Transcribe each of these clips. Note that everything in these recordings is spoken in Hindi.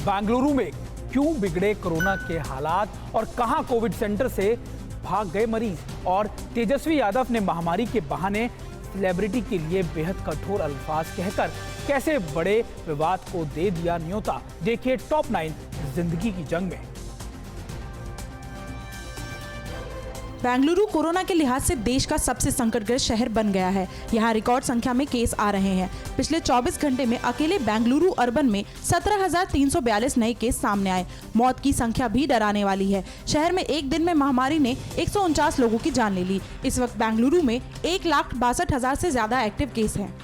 बेंगलुरु में क्यों बिगड़े कोरोना के हालात और कहां कोविड सेंटर से भाग गए मरीज, और तेजस्वी यादव ने महामारी के बहाने सेलिब्रिटी के लिए बेहद कठोर अल्फाज कहकर कैसे बड़े विवाद को दे दिया न्योता। देखिए टॉप 9 जिंदगी की जंग में। बेंगलुरु कोरोना के लिहाज से देश का सबसे संकटग्रस्त शहर बन गया है। यहाँ रिकॉर्ड संख्या में केस आ रहे हैं। पिछले 24 घंटे में अकेले बेंगलुरु अर्बन में 17,342 नए केस सामने आए। मौत की संख्या भी डराने वाली है। शहर में एक दिन में महामारी ने 149 लोगों की जान ले ली। इस वक्त बेंगलुरु में 1,62,000 से ज्यादा एक्टिव केस हैं।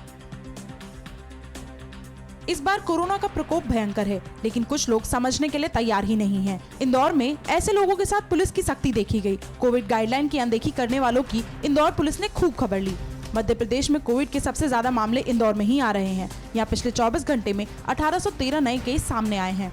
इस बार कोरोना का प्रकोप भयंकर है, लेकिन कुछ लोग समझने के लिए तैयार ही नहीं हैं। इंदौर में ऐसे लोगों के साथ पुलिस की सख्ती देखी गई। कोविड गाइडलाइन की अनदेखी करने वालों की इंदौर पुलिस ने खूब खबर ली। मध्य प्रदेश में कोविड के सबसे ज्यादा मामले इंदौर में ही आ रहे हैं। यहाँ पिछले 24 घंटे में 1813 नए केस सामने आए हैं।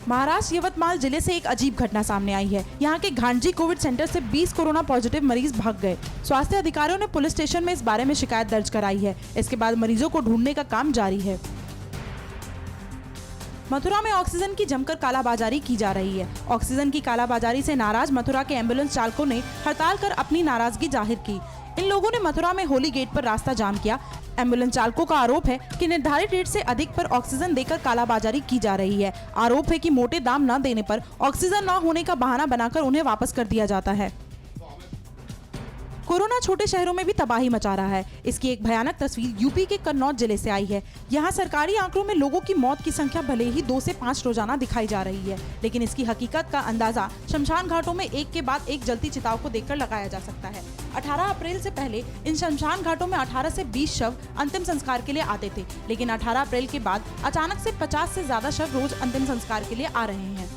महाराष्ट्र यवतमाल जिले से एक अजीब घटना सामने आई है। यहाँ के घाटजी कोविड सेंटर से 20 कोरोना पॉजिटिव मरीज भाग गए। स्वास्थ्य अधिकारियों ने पुलिस स्टेशन में इस बारे में शिकायत दर्ज कराई है। इसके बाद मरीजों को ढूंढने का काम जारी है। मथुरा में ऑक्सीजन की जमकर कालाबाजारी की जा रही है। ऑक्सीजन की कालाबाजारी से नाराज मथुरा के एम्बुलेंस चालकों ने हड़ताल कर अपनी नाराजगी जाहिर की। इन लोगों ने मथुरा में होली गेट पर रास्ता जाम किया। एम्बुलेंस चालकों का आरोप है कि निर्धारित रेट से अधिक पर ऑक्सीजन देकर कालाबाजारी की जा रही है। आरोप है कि मोटे दाम न देने पर ऑक्सीजन न होने का बहाना बनाकर उन्हें वापस कर दिया जाता है। कोरोना छोटे शहरों में भी तबाही मचा रहा है। इसकी एक भयानक तस्वीर यूपी के कन्नौज जिले से आई है। यहाँ सरकारी आंकड़ों में लोगों की मौत की संख्या भले ही 2 से 5 रोजाना दिखाई जा रही है, लेकिन इसकी हकीकत का अंदाजा शमशान घाटों में एक के बाद एक जलती चिताओं को देखकर लगाया जा सकता है। 18 अप्रैल से पहले इन शमशान घाटों में 18 से 20 शव अंतिम संस्कार के लिए आते थे, लेकिन 18 अप्रैल के बाद अचानक से 50 से ज्यादा शव रोज अंतिम संस्कार के लिए आ रहे हैं।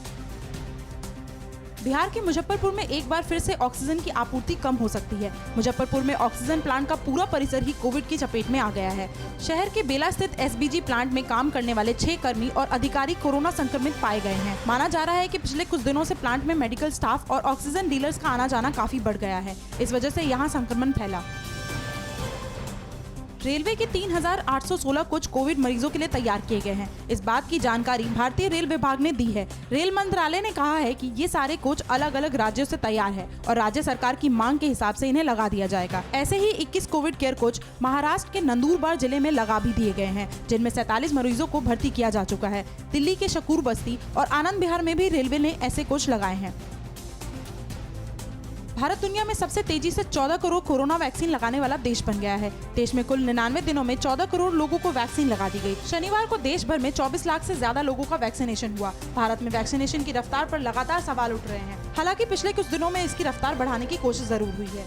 बिहार के मुजफ्फरपुर में एक बार फिर से ऑक्सीजन की आपूर्ति कम हो सकती है। मुजफ्फरपुर में ऑक्सीजन प्लांट का पूरा परिसर ही कोविड की चपेट में आ गया है। शहर के बेला स्थित एसबीजी प्लांट में काम करने वाले 6 कर्मी और अधिकारी कोरोना संक्रमित पाए गए हैं। माना जा रहा है कि पिछले कुछ दिनों से प्लांट में मेडिकल स्टाफ और ऑक्सीजन डीलर्स का आना जाना काफी बढ़ गया है। इस वजह से यहाँ संक्रमण फैला। रेलवे के 3,816 कोच कोविड मरीजों के लिए तैयार किए गए हैं। इस बात की जानकारी भारतीय रेल विभाग ने दी है। रेल मंत्रालय ने कहा है कि ये सारे कोच अलग अलग राज्यों से तैयार है और राज्य सरकार की मांग के हिसाब से इन्हें लगा दिया जाएगा। ऐसे ही 21 कोविड केयर कोच महाराष्ट्र के नंदुरबार जिले में लगा भी दिए गए हैं, जिनमें 47 मरीजों को भर्ती किया जा चुका है। दिल्ली के शकूर बस्ती और आनंद विहार में भी रेलवे ने ऐसे कोच लगाए हैं। भारत दुनिया में सबसे तेजी से 14 करोड़ कोरोना वैक्सीन लगाने वाला देश बन गया है। देश में कुल 99 दिनों में 14 करोड़ लोगों को वैक्सीन लगा दी गई। शनिवार को देश भर में 24 लाख से ज्यादा लोगों का वैक्सीनेशन हुआ। भारत में वैक्सीनेशन की रफ्तार पर लगातार सवाल उठ रहे हैं। हालांकि पिछले कुछ दिनों में इसकी रफ्तार बढ़ाने की कोशिश जरूर हुई है।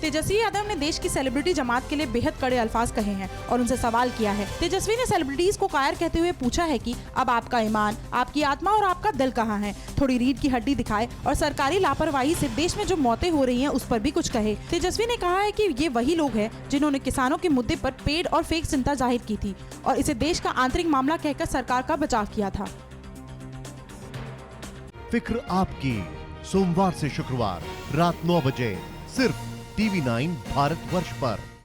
तेजस्वी यादव ने देश की सेलिब्रिटी जमात के लिए बेहद कड़े अल्फाज कहे हैं और उनसे सवाल किया है। तेजस्वी ने सेलिब्रिटीज को कायर कहते हुए पूछा है कि अब आपका ईमान, आपकी आत्मा और आपका दिल कहाँ है? थोड़ी रीढ़ की हड्डी दिखाए और सरकारी लापरवाही से देश में जो मौतें हो रही हैं उस पर भी कुछ कहे। तेजस्वी ने कहा है कि ये वही लोग हैं जिन्होंने किसानों के मुद्दे पर पेड़ और फेक चिंता जाहिर की थी और इसे देश का आंतरिक मामला कहकर सरकार का बचाव किया था। फिक्र आपकी, सोमवार से शुक्रवार रात 9 बजे सिर्फ TV9 भारतवर्ष पर।